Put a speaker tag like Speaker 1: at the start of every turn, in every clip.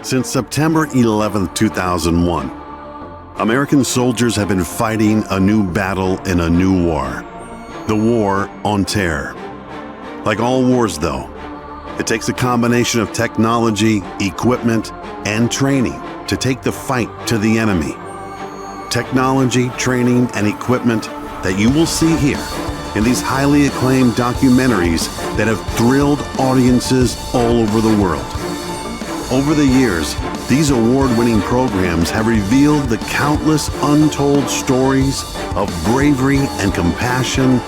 Speaker 1: Since September 11, 2001, American soldiers have been fighting a new battle in a new war, the war on terror. Like all wars, though, it takes a combination of technology, equipment, and training to take the fight to the enemy. Technology, training, and equipment that you will see here in these highly acclaimed documentaries that have thrilled audiences all over the world. Over the years, these award-winning programs have revealed the countless untold stories of bravery and compassion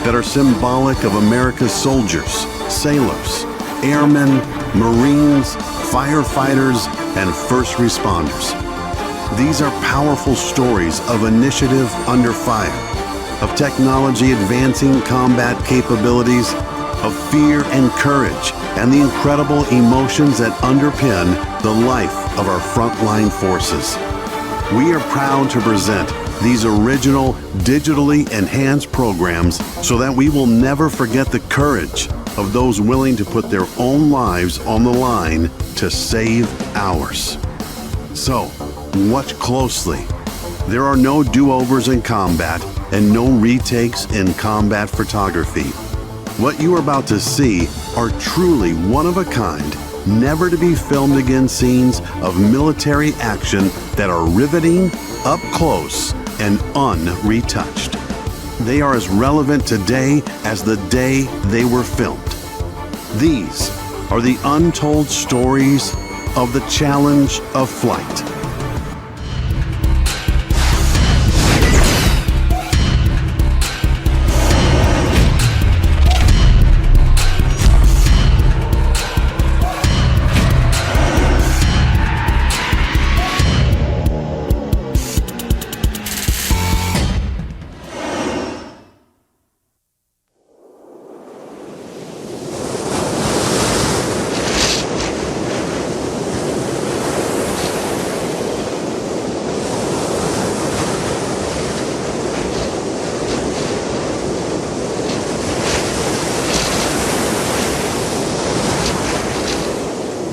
Speaker 1: that are symbolic of America's soldiers, sailors, airmen, Marines, firefighters, and first responders. These are powerful stories of initiative under fire, of technology advancing combat capabilities, of fear and courage, and the incredible emotions that underpin the life of our frontline forces. We are proud to present these original, digitally enhanced programs so that we will never forget the courage of those willing to put their own lives on the line to save ours. So, watch closely. There are no do-overs in combat and no retakes in combat photography. What you are about to see are truly one-of-a-kind, never-to-be filmed-again scenes of military action that are riveting, up close, and unretouched. They are as relevant today as the day they were filmed. These are the untold stories of the challenge of flight.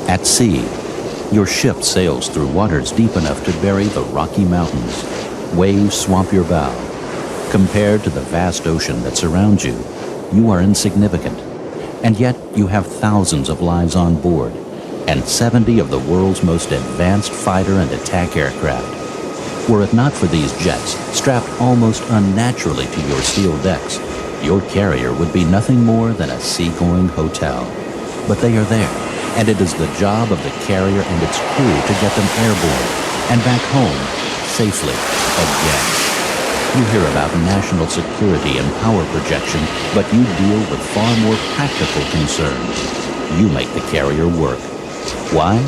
Speaker 2: At sea, your ship sails through waters deep enough to bury the Rocky Mountains. Waves swamp your bow. Compared to the vast ocean that surrounds you, you are insignificant. And yet you have thousands of lives on board and 70 of the world's most advanced fighter and attack aircraft. Were it not for these jets strapped almost unnaturally to your steel decks, your carrier would be nothing more than a seagoing hotel. But they are there, and it is the job of the carrier and its crew to get them airborne and back home safely again. You hear about national security and power projection, but you deal with far more practical concerns. You make the carrier work. Why?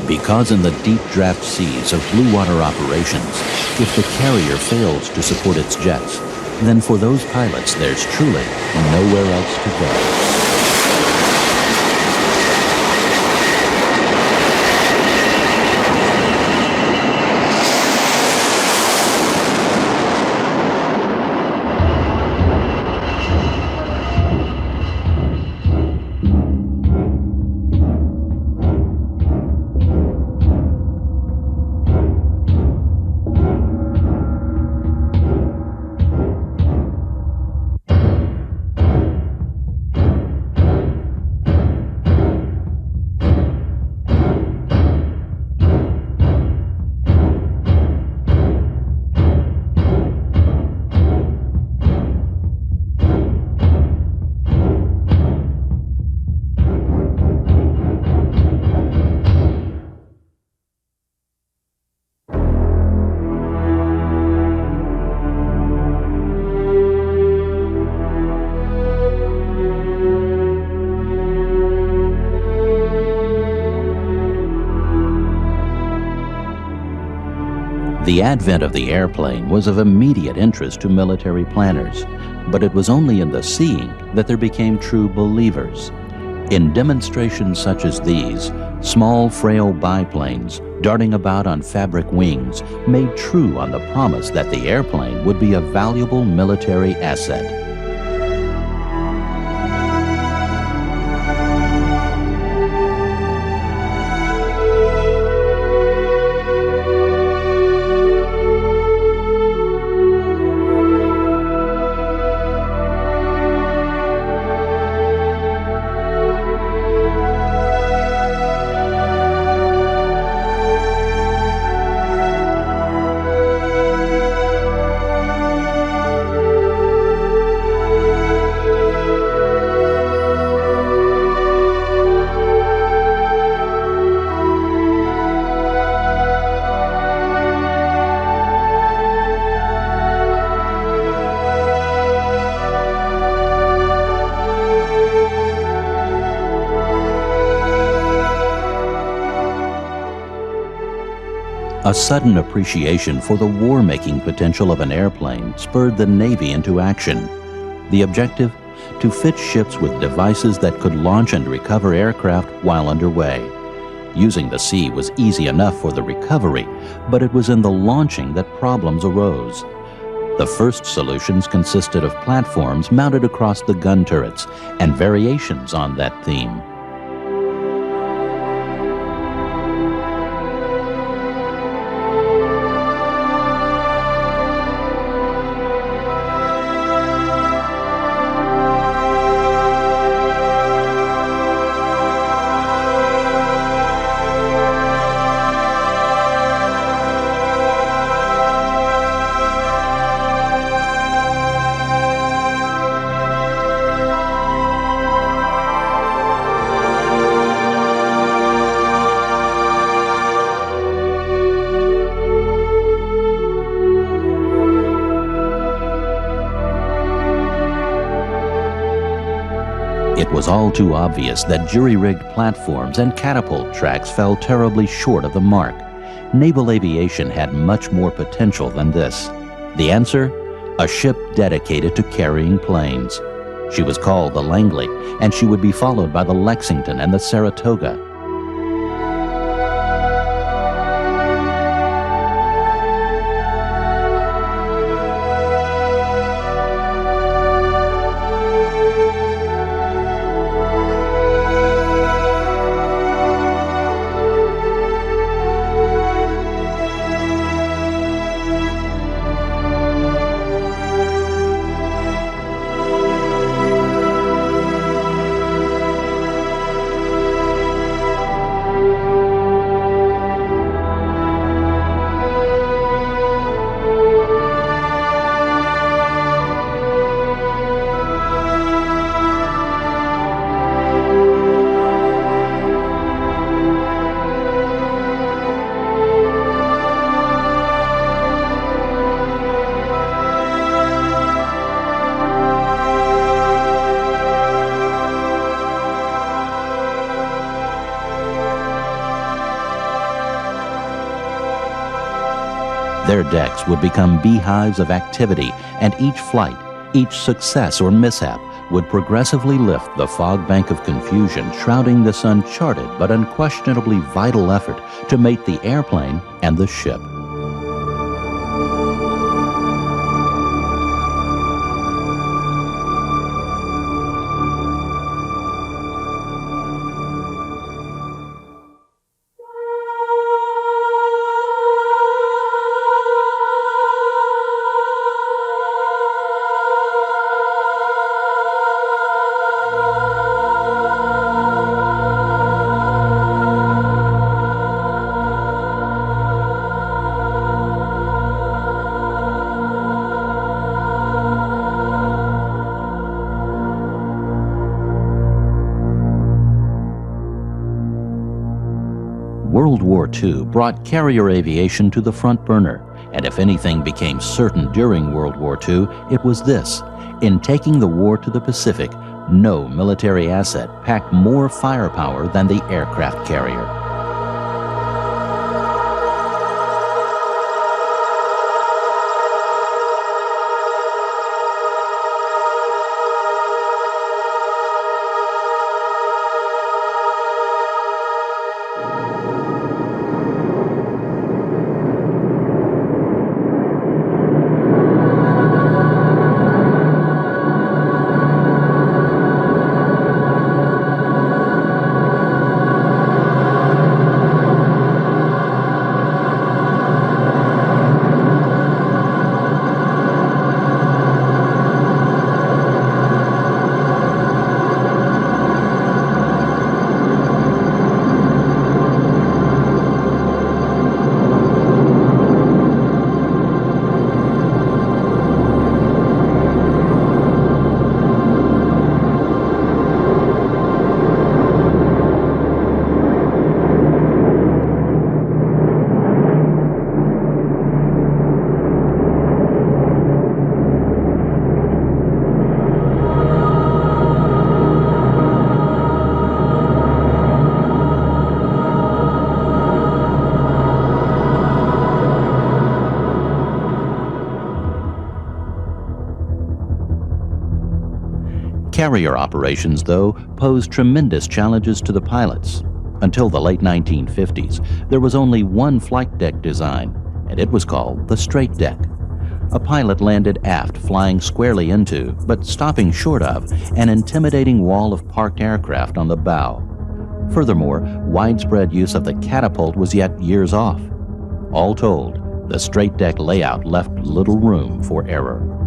Speaker 2: Because in the deep draft seas of blue water operations, if the carrier fails to support its jets, then for those pilots there's truly nowhere else to go. The advent of the airplane was of immediate interest to military planners, but it was only in the seeing that there became true believers. In demonstrations such as these, small, frail biplanes darting about on fabric wings made true on the promise that the airplane would be a valuable military asset. A sudden appreciation for the war-making potential of an airplane spurred the Navy into action. The objective? To fit ships with devices that could launch and recover aircraft while underway. Using the sea was easy enough for the recovery, but it was in the launching that problems arose. The first solutions consisted of platforms mounted across the gun turrets and variations on that theme. It was all too obvious that jury-rigged platforms and catapult tracks fell terribly short of the mark. Naval aviation had much more potential than this. The answer? A ship dedicated to carrying planes. She was called the Langley, and she would be followed by the Lexington and the Saratoga. Their decks would become beehives of activity, and each flight, each success or mishap, would progressively lift the fog bank of confusion shrouding this uncharted but unquestionably vital effort to mate the airplane and the ship. World War II brought carrier aviation to the front burner, and if anything became certain during World War II, it was this: in taking the war to the Pacific, no military asset packed more firepower than the aircraft carrier. Carrier operations, though, posed tremendous challenges to the pilots. Until the late 1950s, there was only one flight deck design, and it was called the straight deck. A pilot landed aft, flying squarely into, but stopping short of, an intimidating wall of parked aircraft on the bow. Furthermore, widespread use of the catapult was yet years off. All told, the straight deck layout left little room for error.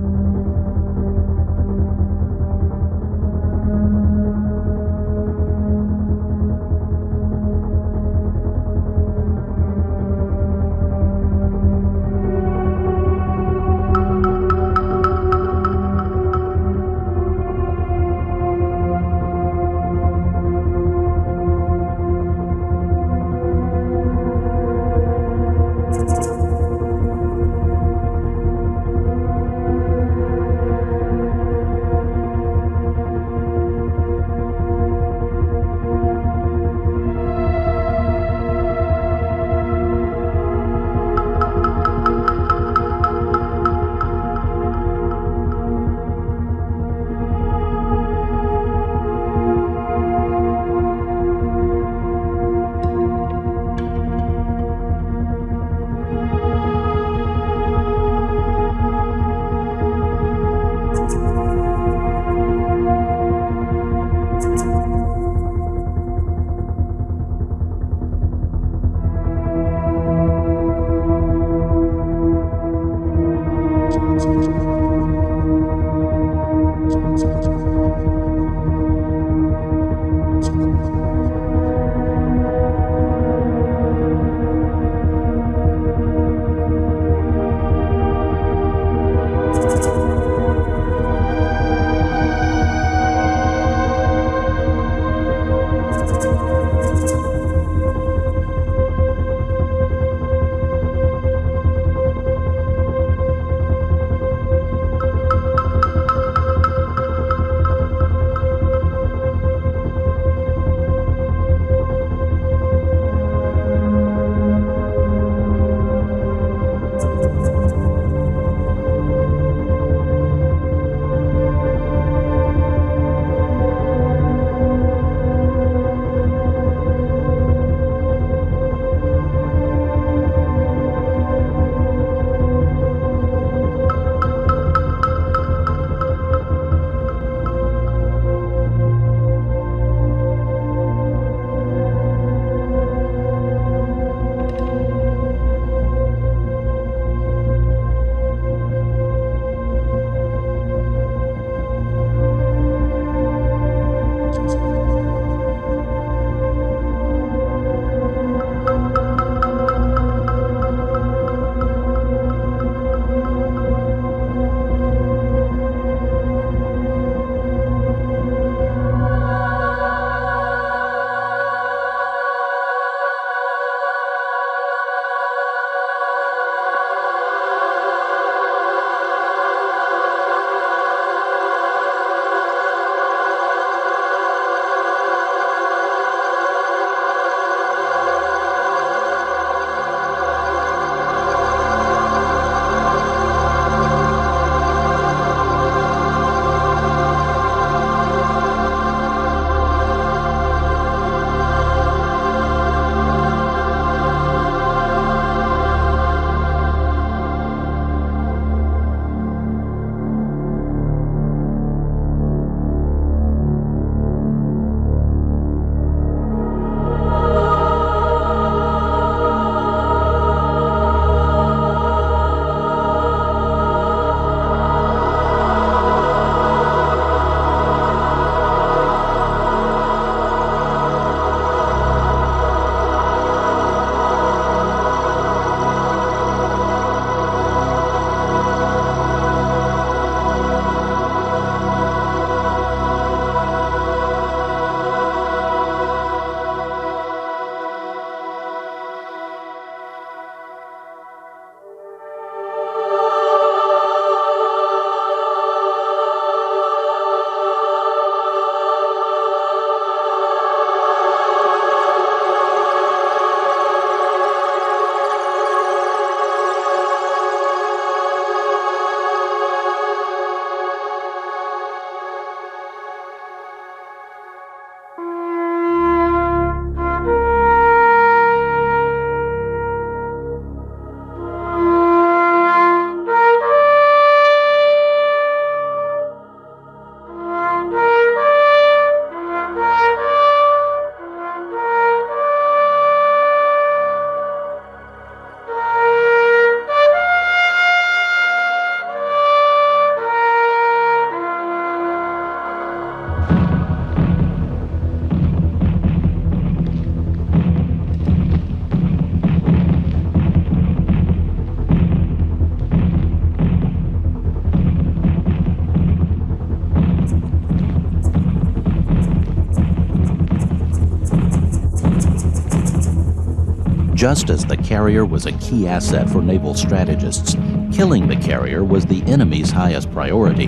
Speaker 2: Just as the carrier was a key asset for naval strategists, killing the carrier was the enemy's highest priority.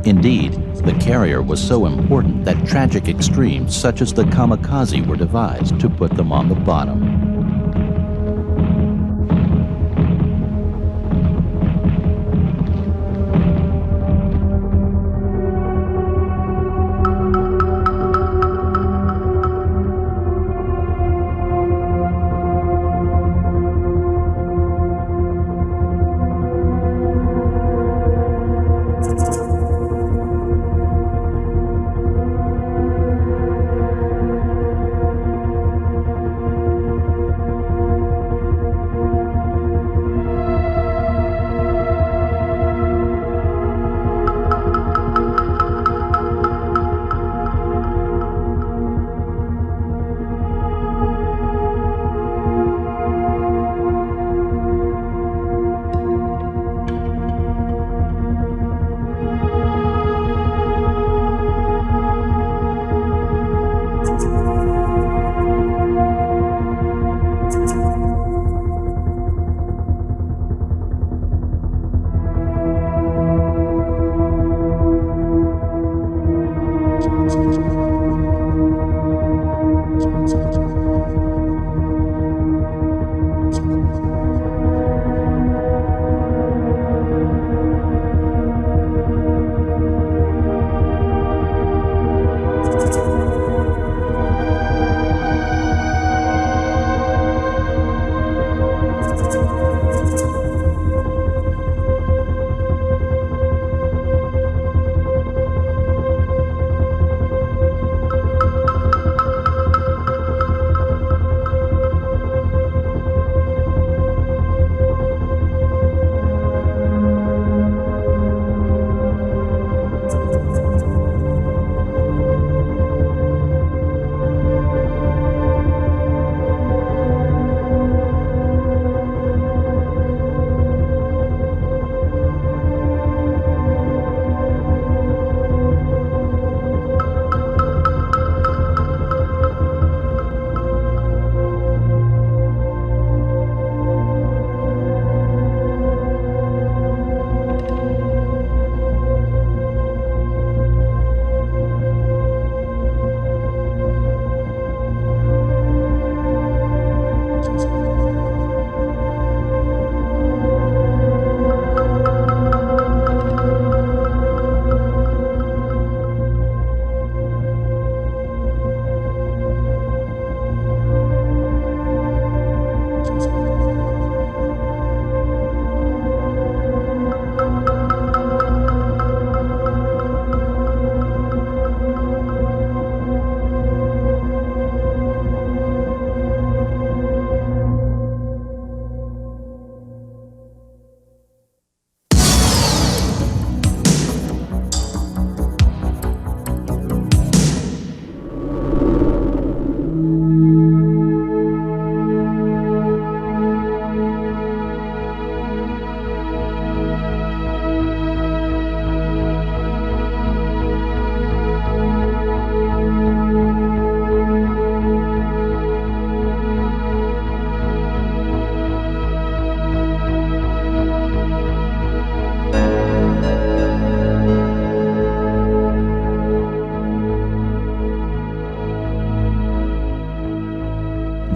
Speaker 2: Indeed, the carrier was so important that tragic extremes such as the kamikaze were devised to put them on the bottom.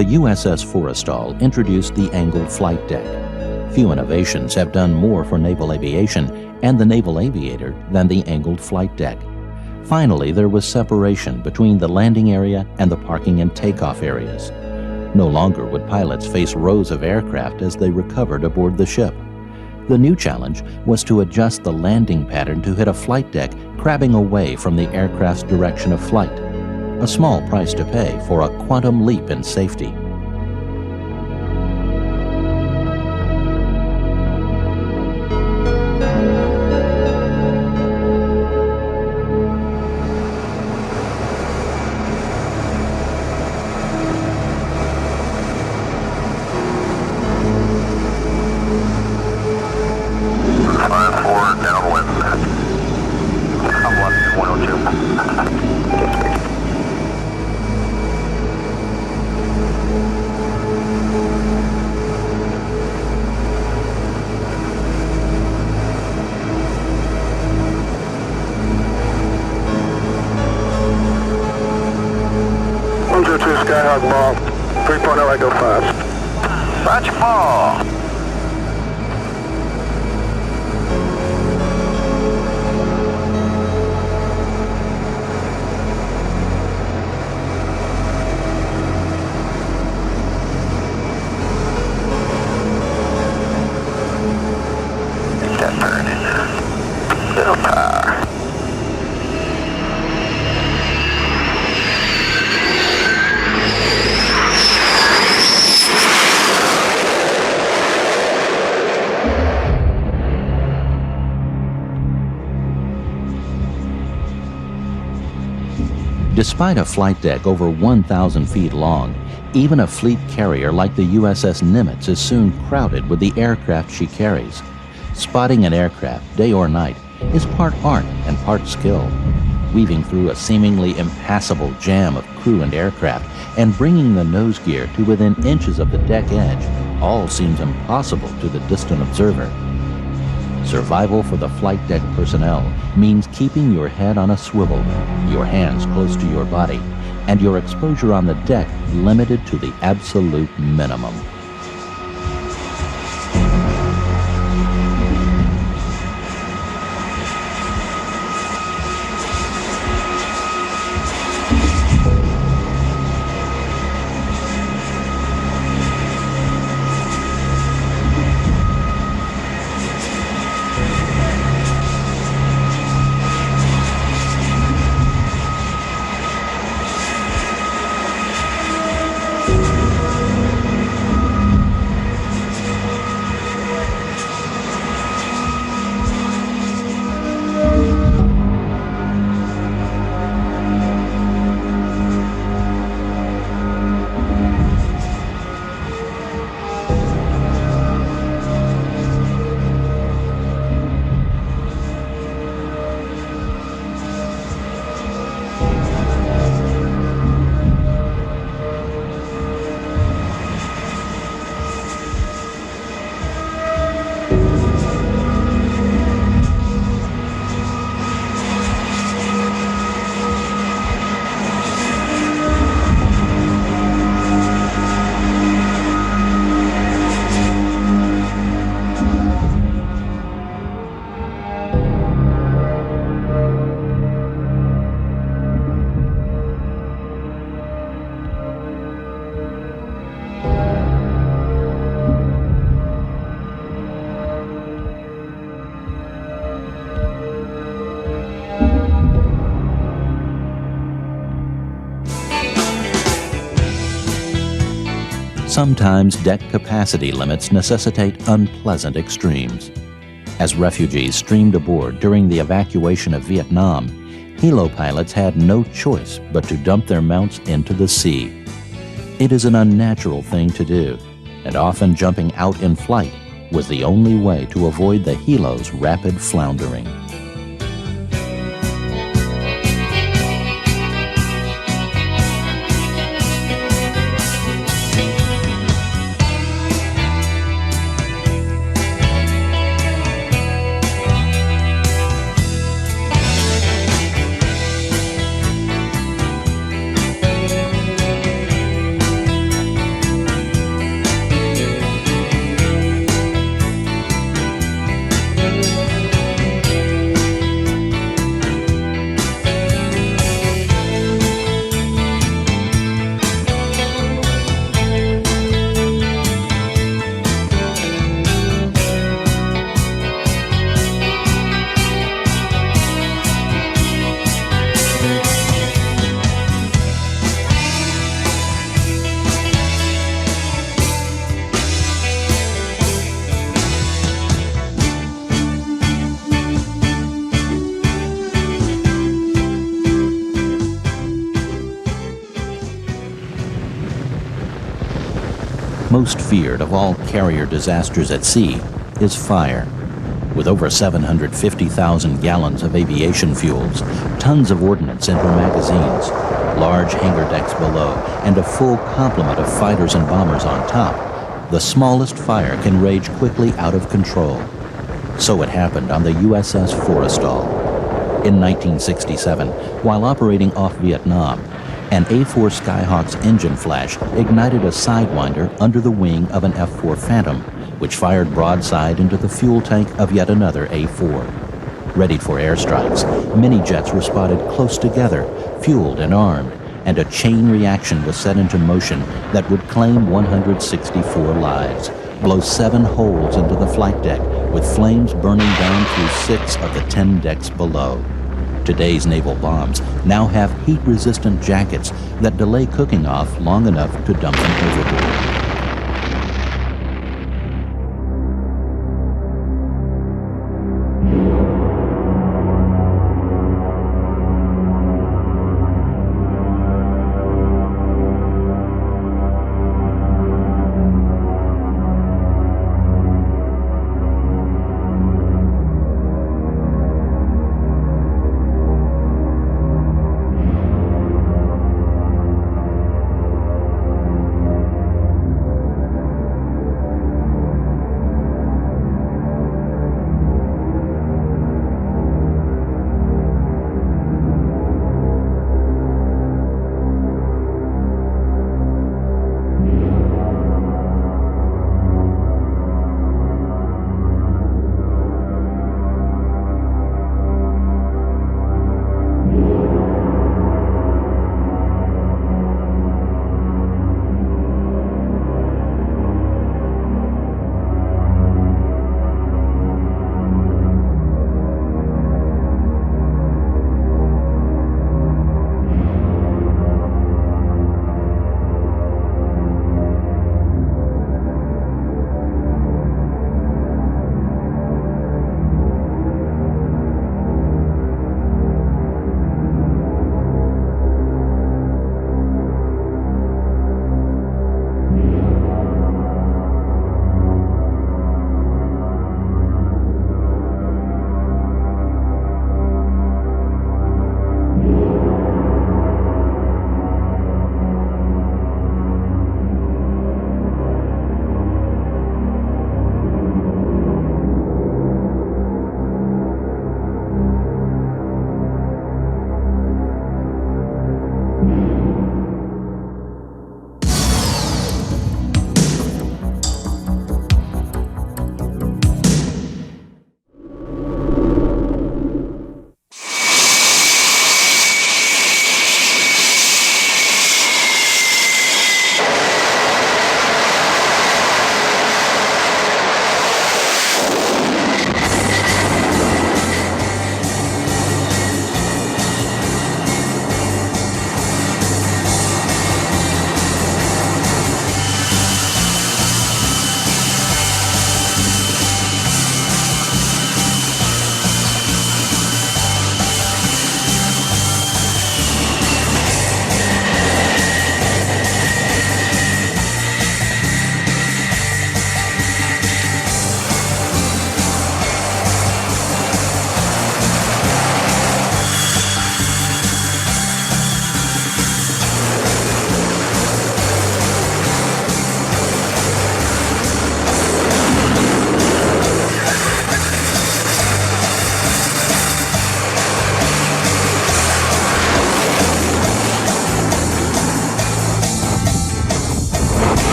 Speaker 2: The USS Forrestal introduced the angled flight deck. Few innovations have done more for naval aviation and the naval aviator than the angled flight deck. Finally, there was separation between the landing area and the parking and takeoff areas. No longer would pilots face rows of aircraft as they recovered aboard the ship. The new challenge was to adjust the landing pattern to hit a flight deck crabbing away from the aircraft's direction of flight. A small price to pay for a quantum leap in safety.
Speaker 3: 5 ball. 3.0 Echo 5.
Speaker 4: Roger, ball. That burning. Little power.
Speaker 2: Despite a flight deck over 1,000 feet long, even a fleet carrier like the USS Nimitz is soon crowded with the aircraft she carries. Spotting an aircraft, day or night, is part art and part skill. Weaving through a seemingly impassable jam of crew and aircraft and bringing the nose gear to within inches of the deck edge all seems impossible to the distant observer. Survival for the flight deck personnel means keeping your head on a swivel, your hands close to your body, and your exposure on the deck limited to the absolute minimum. Sometimes deck capacity limits necessitate unpleasant extremes. As refugees streamed aboard during the evacuation of Vietnam, helo pilots had no choice but to dump their mounts into the sea. It is an unnatural thing to do, and often jumping out in flight was the only way to avoid the helo's rapid floundering. Most feared of all carrier disasters at sea is fire. With over 750,000 gallons of aviation fuels, tons of ordnance in her magazines, large hangar decks below, and a full complement of fighters and bombers on top, the smallest fire can rage quickly out of control. So it happened on the USS Forrestal. In 1967, while operating off Vietnam, An A-4 Skyhawk's engine flash ignited a Sidewinder under the wing of an F-4 Phantom, which fired broadside into the fuel tank of yet another A-4. Readied for airstrikes, mini-jets were spotted close together, fueled and armed, and a chain reaction was set into motion that would claim 164 lives, blow 7 holes into the flight deck, with flames burning down through 6 of the 10 decks below. Today's naval bombs now have heat-resistant jackets that delay cooking off long enough to dump them overboard.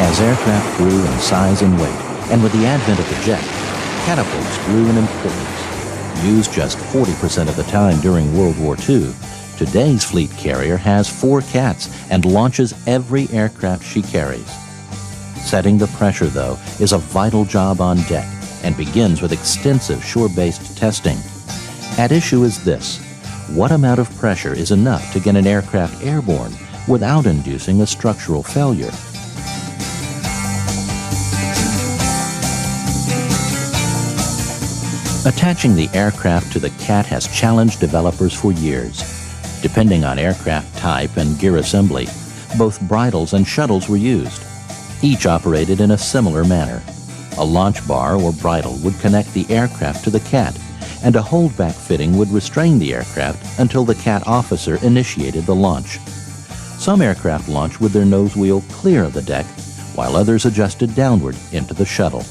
Speaker 2: As aircraft grew in size and weight, and with the advent of the jet, catapults grew in importance. Used just 40% of the time during World War II, today's fleet carrier has 4 cats and launches every aircraft she carries. Setting the pressure, though, is a vital job on deck and begins with extensive shore-based testing. At issue is this: what amount of pressure is enough to get an aircraft airborne without inducing a structural failure? Attaching the aircraft to the cat has challenged developers for years. Depending on aircraft type and gear assembly, both bridles and shuttles were used. Each operated in a similar manner. A launch bar or bridle would connect the aircraft to the cat, and a holdback fitting would restrain the aircraft until the cat officer initiated the launch. Some aircraft launched with their nose wheel clear of the deck, while others adjusted downward into the shuttle.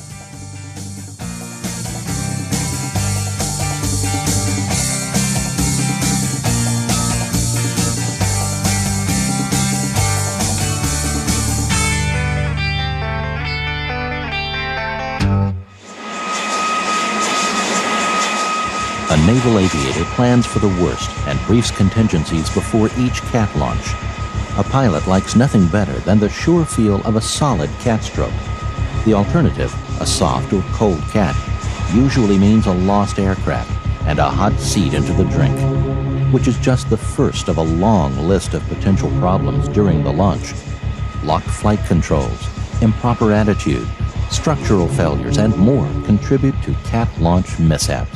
Speaker 2: A naval aviator plans for the worst and briefs contingencies before each cat launch. A pilot likes nothing better than the sure feel of a solid cat stroke. The alternative, a soft or cold cat, usually means a lost aircraft and a hot seat into the drink, which is just the first of a long list of potential problems during the launch. Locked flight controls, improper attitude, structural failures, and more contribute to cat launch mishaps.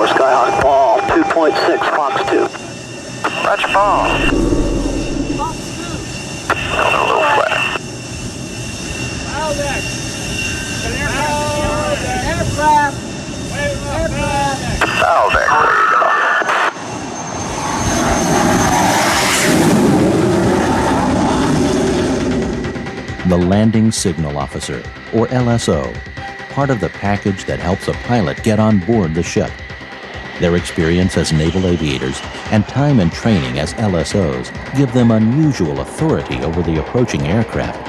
Speaker 3: Skyhawk ball, 2.6, Fox 2.
Speaker 4: Roger, ball. A little flat. Foul deck radar.
Speaker 2: The Landing Signal Officer, or LSO, part of the package that helps a pilot get on board the ship. Their experience as naval aviators and time and training as LSOs give them unusual authority over the approaching aircraft.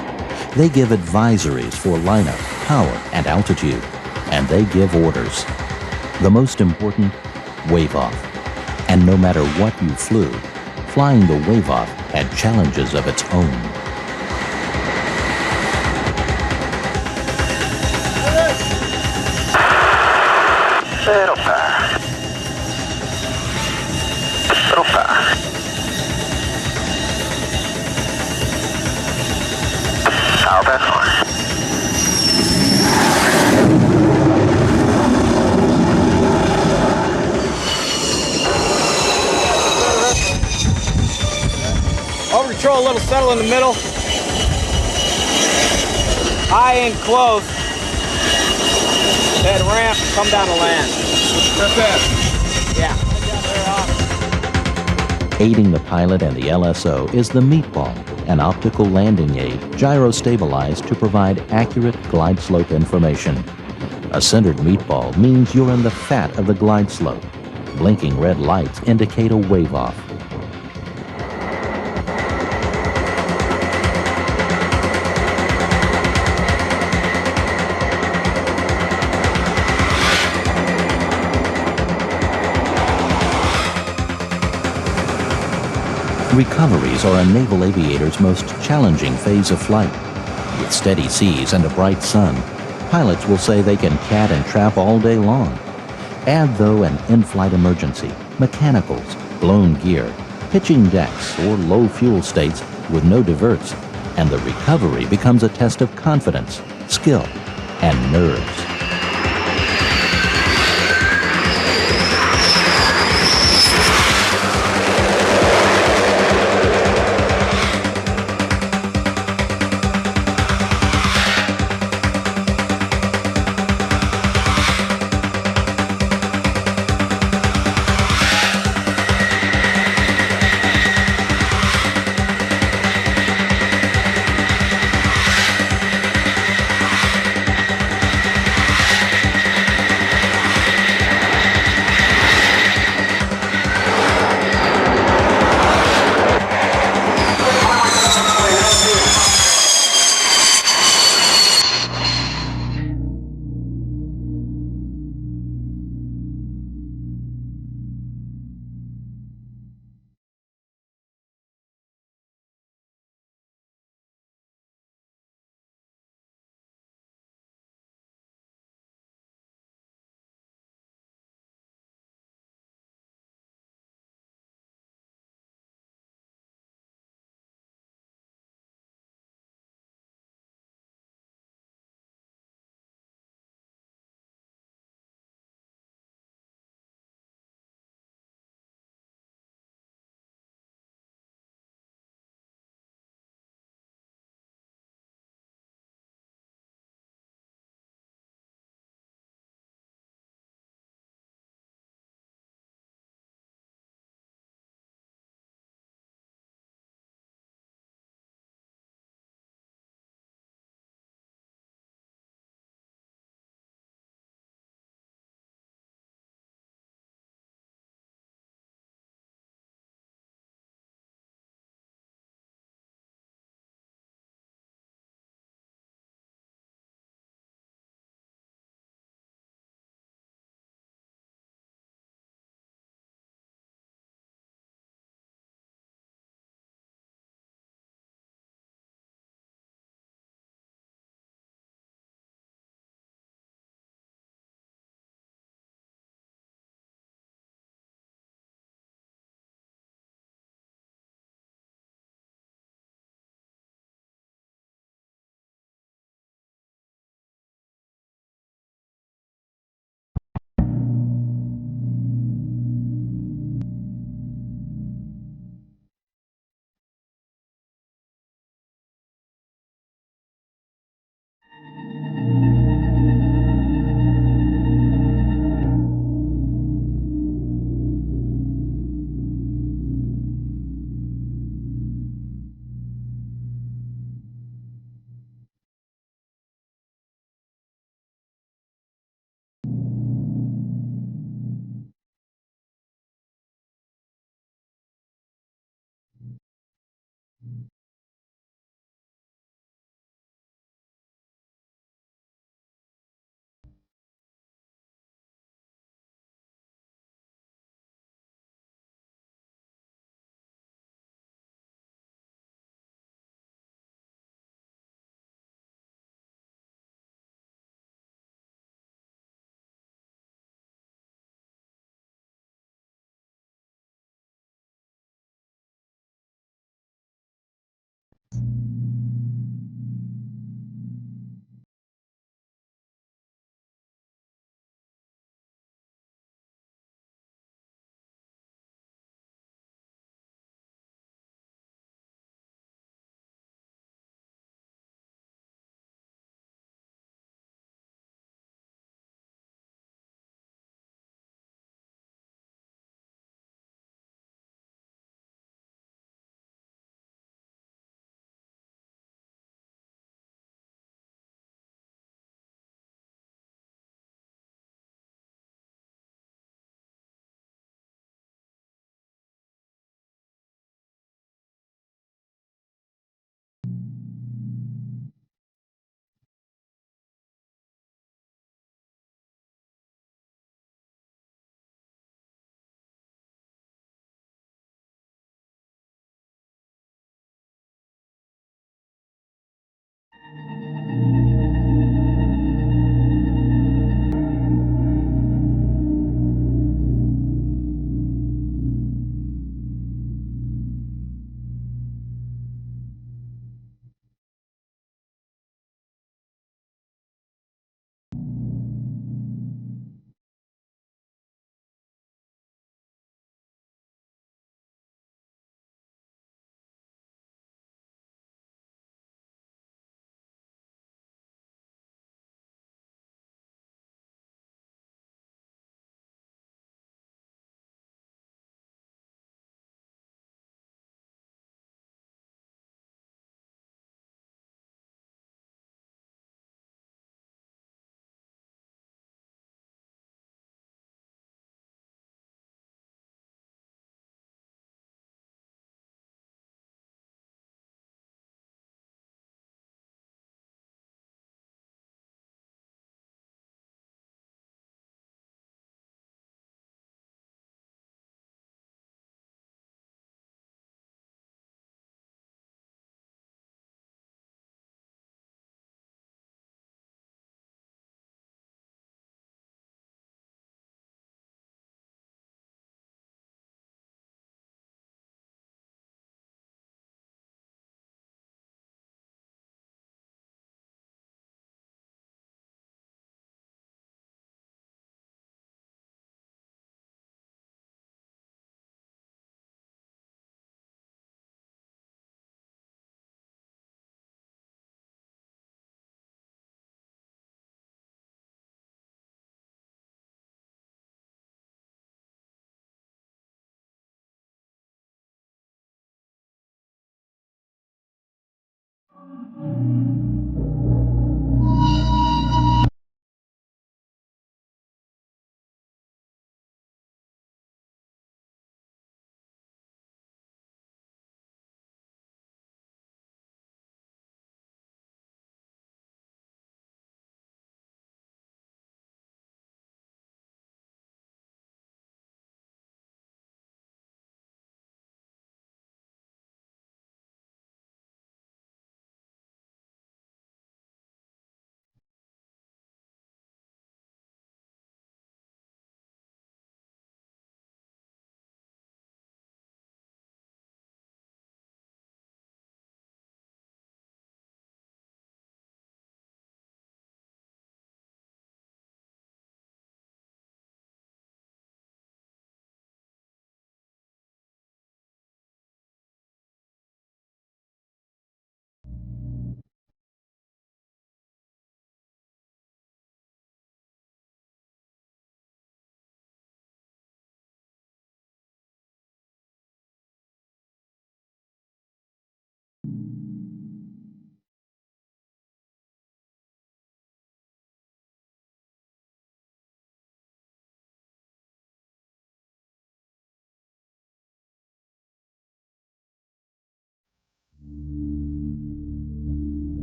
Speaker 2: They give advisories for lineup, power, and altitude, and they give orders. The most important, wave off. And no matter what you flew, flying the wave off had challenges of its own.
Speaker 4: Little power. Little power. Power back on.
Speaker 5: Over control, a little settle in the middle. High and close. Head ramp, come down to land.
Speaker 6: Step that.
Speaker 5: Yeah.
Speaker 2: Aiding the pilot and the LSO is the meatball, an optical landing aid gyro-stabilized to provide accurate glide slope information. A centered meatball means you're in the fat of the glide slope. Blinking red lights indicate a wave off. Recoveries are a naval aviator's most challenging phase of flight. With steady seas and a bright sun, pilots will say they can cat and trap all day long. Add, though, an in-flight emergency, mechanicals, blown gear, pitching decks, or low fuel states with no diverts, and the recovery becomes a test of confidence, skill, and nerves.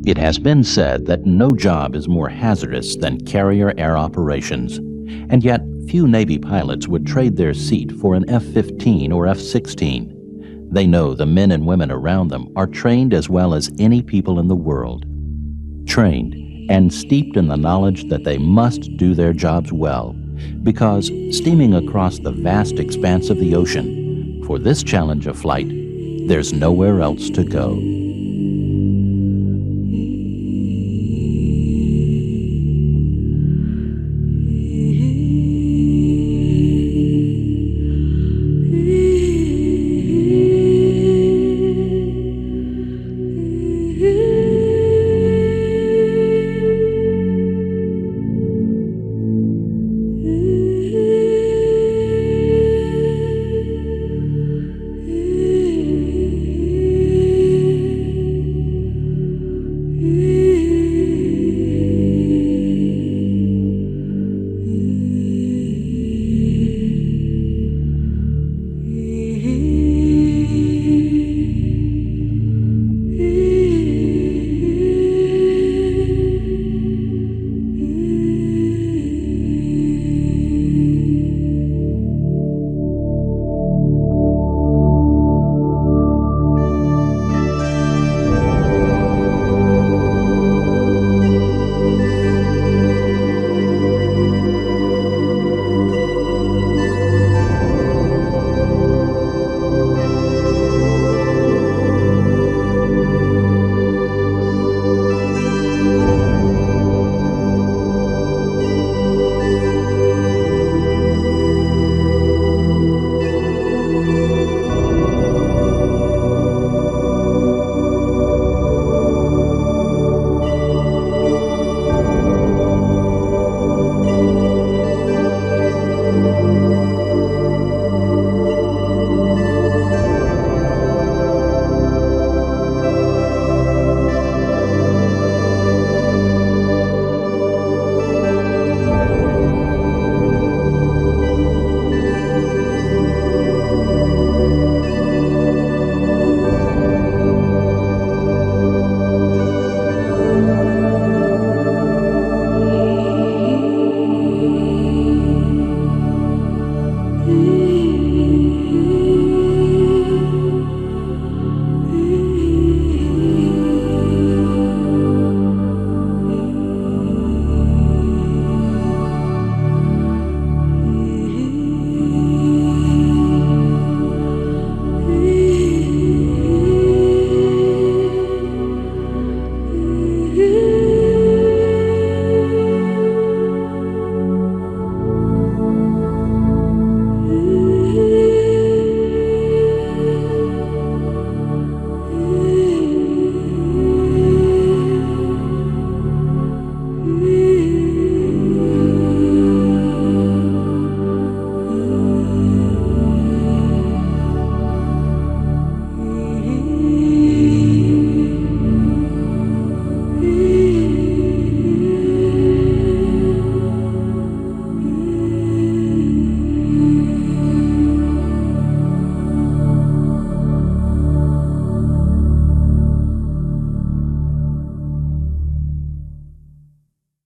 Speaker 2: It has been said that no job is more hazardous than carrier air operations, and yet few Navy pilots would trade their seat for an F-15 or F-16. They know the men and women around them are trained as well as any people in the world. Trained and steeped in the knowledge that they must do their jobs well, because steaming across the vast expanse of the ocean, for this challenge of flight, there's nowhere else to go.